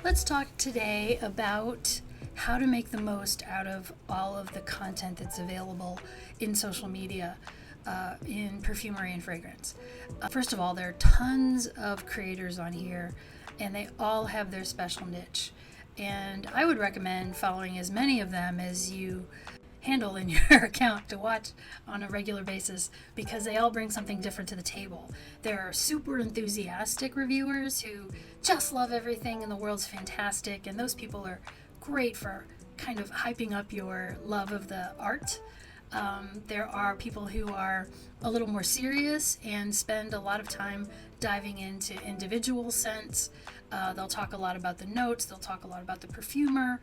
Let's talk today about how to make the most out of all of the content that's available in social media, in perfumery and fragrance. First of all, there are tons of creators on here, and they all have their special niche. And I would recommend following as many of them as you handle in your account to watch on a regular basis because they all bring something different to the table. There are super enthusiastic reviewers who just love everything and the world's fantastic, and those people are great for kind of hyping up your love of the art. There are people who are a little more serious and spend a lot of time diving into individual scents. They'll talk a lot about the notes, they'll talk a lot about the perfumer.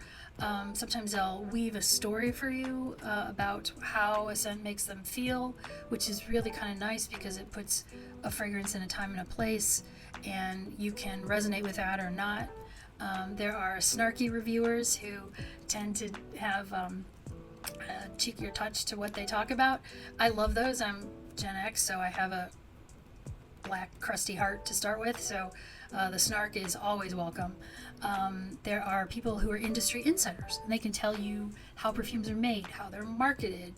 Sometimes they'll weave a story for you about how a scent makes them feel, which is really kind of nice because it puts a fragrance in a time and a place, and you can resonate with that or not. There are snarky reviewers who tend to have a cheekier touch to what they talk about. I love those. I'm Gen X, so I have a black crusty heart to start with, so the snark is always welcome. There are people who are industry insiders, and they can tell you how perfumes are made, how they're marketed,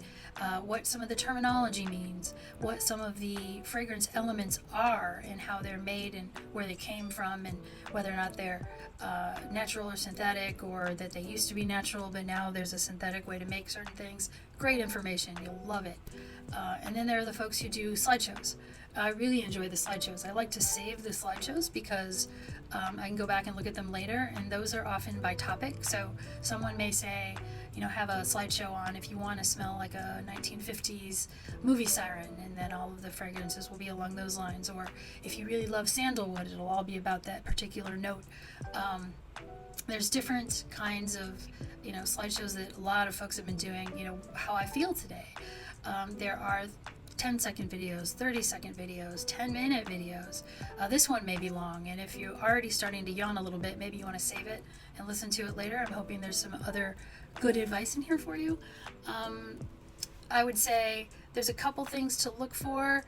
what some of the terminology means, what some of the fragrance elements are, and how they're made, and where they came from, and whether or not they're natural or synthetic, or that they used to be natural but now there's a synthetic way to make certain things. Great information, you'll love it. And then there are the folks who do slideshows. I really enjoy the slideshows. I like to save the slideshows because I can go back and look at them later, and those are often by topic. So someone may say, have a slideshow on if you want to smell like a 1950s movie siren, and then all of the fragrances will be along those lines. Or if you really love sandalwood, it'll all be about that particular note. There's different kinds of, slideshows that a lot of folks have been doing, how I feel today. There are 10-second videos, 30-second videos, 10-minute videos. This one may be long, and if you're already starting to yawn a little bit, maybe you want to save it and listen to it later. I'm hoping there's some other good advice in here for you. I would say there's a couple things to look for.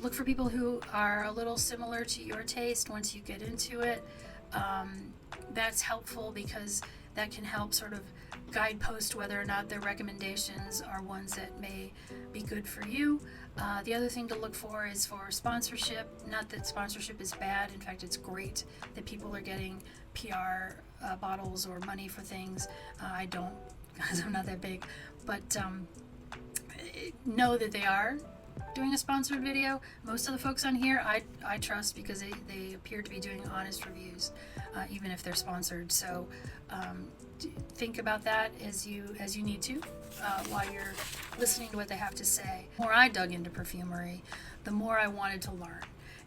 Look for people who are a little similar to your taste once you get into it. That's helpful because that can help sort of guidepost whether or not their recommendations are ones that may be good for you. The other thing to look for is for sponsorship. Not that sponsorship is bad. In fact, it's great that people are getting PR bottles or money for things. I don't, because I'm not that big. But know that they are doing a sponsored video. Most of the folks on here I trust because they appear to be doing honest reviews, even if they're sponsored. So think about that as you need to while you're listening to what they have to say. The more I dug into perfumery, the more I wanted to learn.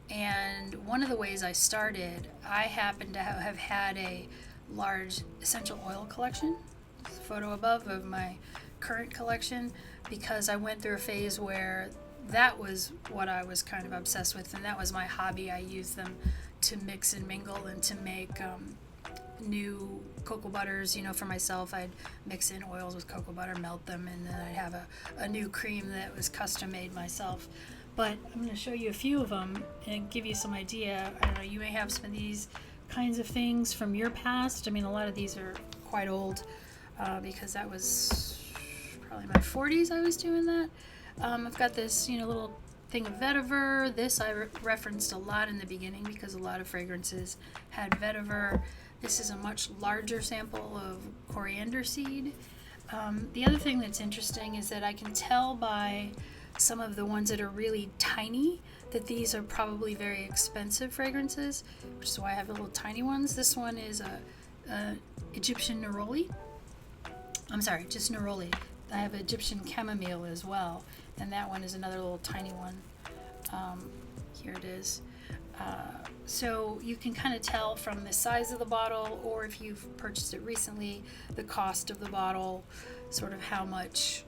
And one of the ways I started, I happen to have had a large essential oil collection. There's a photo above of my current collection, because I went through a phase where that was what I was kind of obsessed with, and that was my hobby. I used them to mix and mingle and to make new cocoa butters. For myself, I'd mix in oils with cocoa butter, melt them, and then I'd have a new cream that was custom made myself. But I'm going to show you a few of them and give you some idea. I don't know, you may have some of these kinds of things from your past. I mean, a lot of these are quite old because that was probably my 40s I was doing that. I've got this, little thing of vetiver. This I referenced a lot in the beginning because a lot of fragrances had vetiver. This is a much larger sample of coriander seed. The other thing that's interesting is that I can tell by some of the ones that are really tiny that these are probably very expensive fragrances, which is why I have the little tiny ones. This one is a Egyptian neroli. I'm sorry, just neroli. I have Egyptian chamomile as well, and that one is another little tiny one. Here it is. So you can kind of tell from the size of the bottle, or if you've purchased it recently, the cost of the bottle, sort of how much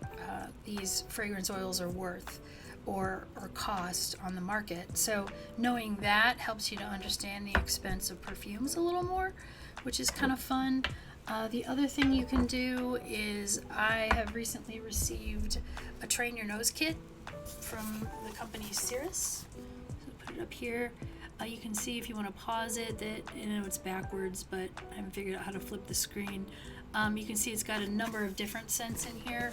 these fragrance oils are worth or cost on the market. So knowing that helps you to understand the expense of perfumes a little more, which is kind of fun. The other thing you can do is I have recently received a Train Your Nose kit from the company Cirrus. So put it up here. You can see if you want to pause it that, it's backwards, but I haven't figured out how to flip the screen. You can see it's got a number of different scents in here,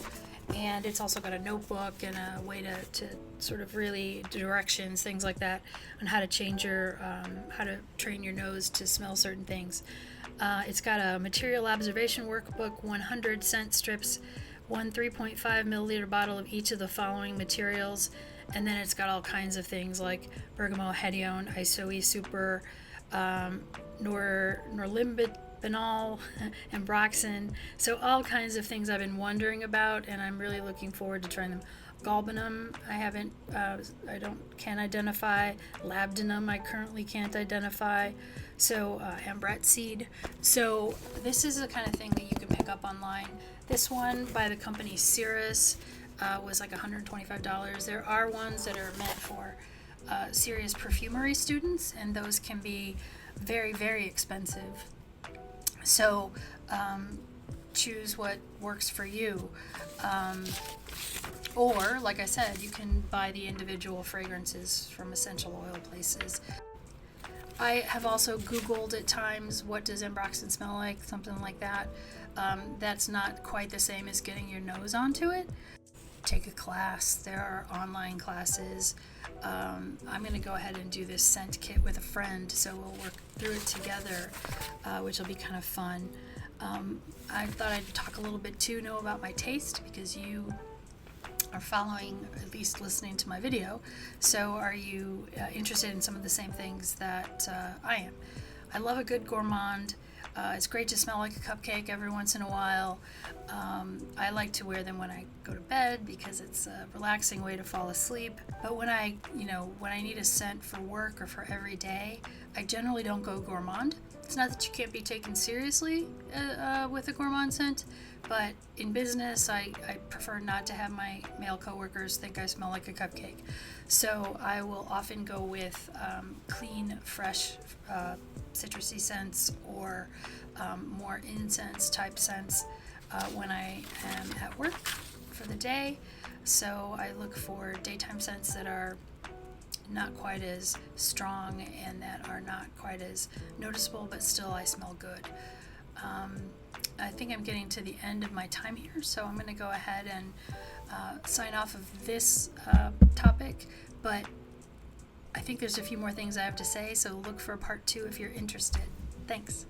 and it's also got a notebook and a way to sort of really directions, things like that, on how to change how to train your nose to smell certain things. It's got a material observation workbook, 100 scent strips, one 3.5 milliliter bottle of each of the following materials, and then it's got all kinds of things like bergamot, hedione, isoe super, norlimbinol, and broxin. So all kinds of things I've been wondering about, and I'm really looking forward to trying them. Galbanum, can't identify. Labdanum, I currently can't identify. So ambret seed. So this is the kind of thing that you can pick up online. This one by the company Cirrus was like $125. There are ones that are meant for serious perfumery students, and those can be very, very expensive. So choose what works for you. Or, like I said, you can buy the individual fragrances from essential oil places. I have also Googled at times, what does ambroxan smell like, something like that. That's not quite the same as getting your nose onto it. Take a class. There are online classes. I'm going to go ahead and do this scent kit with a friend, so we'll work through it together, which will be kind of fun. I thought I'd talk a little bit too, about my taste, because you are following, at least listening to my video. So are you interested in some of the same things that I am? I love a good gourmand. It's great to smell like a cupcake every once in a while. I like to wear them when I go to bed because it's a relaxing way to fall asleep. But when I need a scent for work or for every day, I generally don't go gourmand. It's not that you can't be taken seriously with a gourmand scent, but in business, I prefer not to have my male coworkers think I smell like a cupcake. So I will often go with clean, fresh, citrusy scents, or more incense type scents when I am at work for the day. So I look for daytime scents that are not quite as strong and that are not quite as noticeable, but still I smell good. I think I'm getting to the end of my time here, so I'm going to go ahead and sign off of this topic, but I think there's a few more things I have to say, so look for part 2 if you're interested. Thanks.